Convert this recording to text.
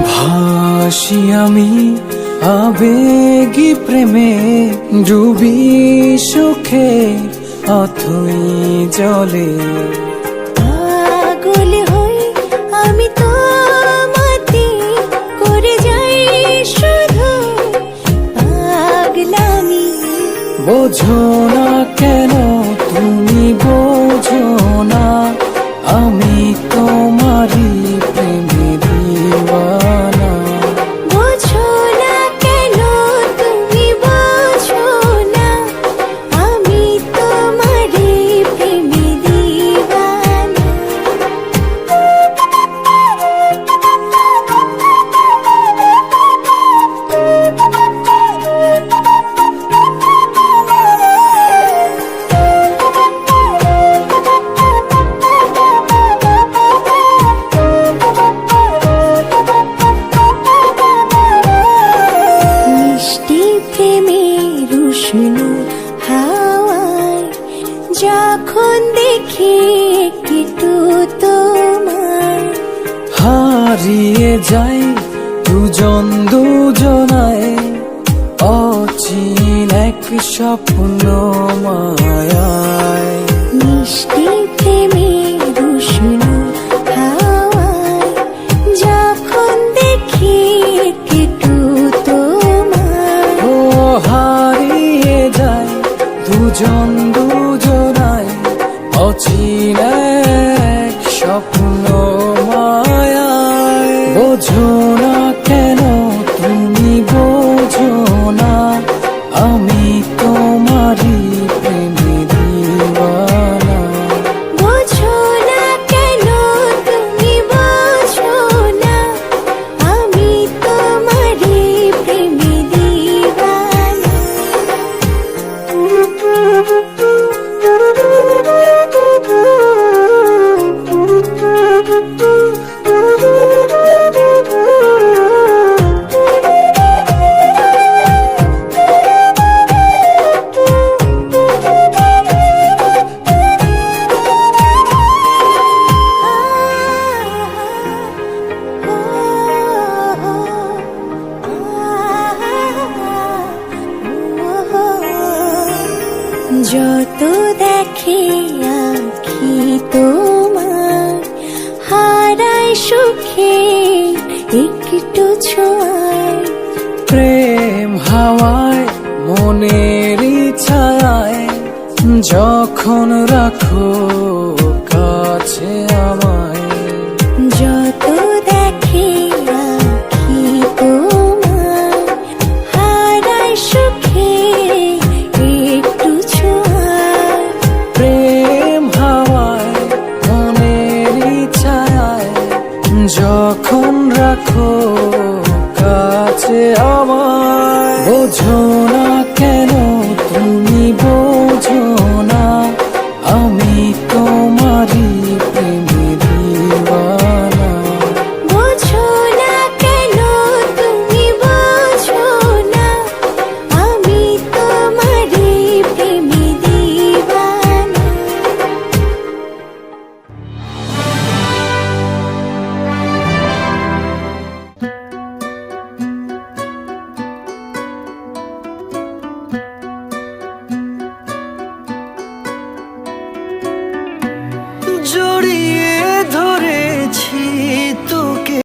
ভাসি আমি আবেগী প্রেমে, ডুবি সুখে অথই জলে। পাগল হই আমি তোমাতে, করে যাই শুধু পাগলামি। বোঝো না কেন তুমি বোঝো না, আমি তোমারই প্রেমে দিওয়ানা। বোঝো না কেন তুমি বোঝো না, আমি তোমারই প্রেমে দিওয়ানা। মিষ্টি প্রেমের উষ্ণ হাওয়ায় যখন দেখি একটু তোমার, হারিয়ে যাই দুজন দুজনায়, অচিন এক স্বপ্ন মায়ায়। মিষ্টি প্রেমের উষ্ণ হাওয়ায় যখন দেখি একটু তোমার, ও হারিয়ে যায় দুজন দুজনায়, অচিন এক স্বপ্ন মায়ায়। বোঝো না কেন তুমি বোঝো না, আমি তোমারই প্রেমে দিওয়ানা। বোঝো না কেন তুমি বোঝো না, আমি তোমারই প্রেমে দিওয়ানা। যত দেখে আঁখি তোমার, হারায় সুখে একটু ছোঁয়ায়। প্রেম হাওয়ায় মনের ছায়ায়, যখন রাখো কাছে আমায়। যত দেখে আঁখি তোমার, হারায় সুখে একটু ছোঁয়ায়। প্রেম হাওয়ায় মনের ছায়ায়, যখন রাখো কাছে আমায়। বোঝো না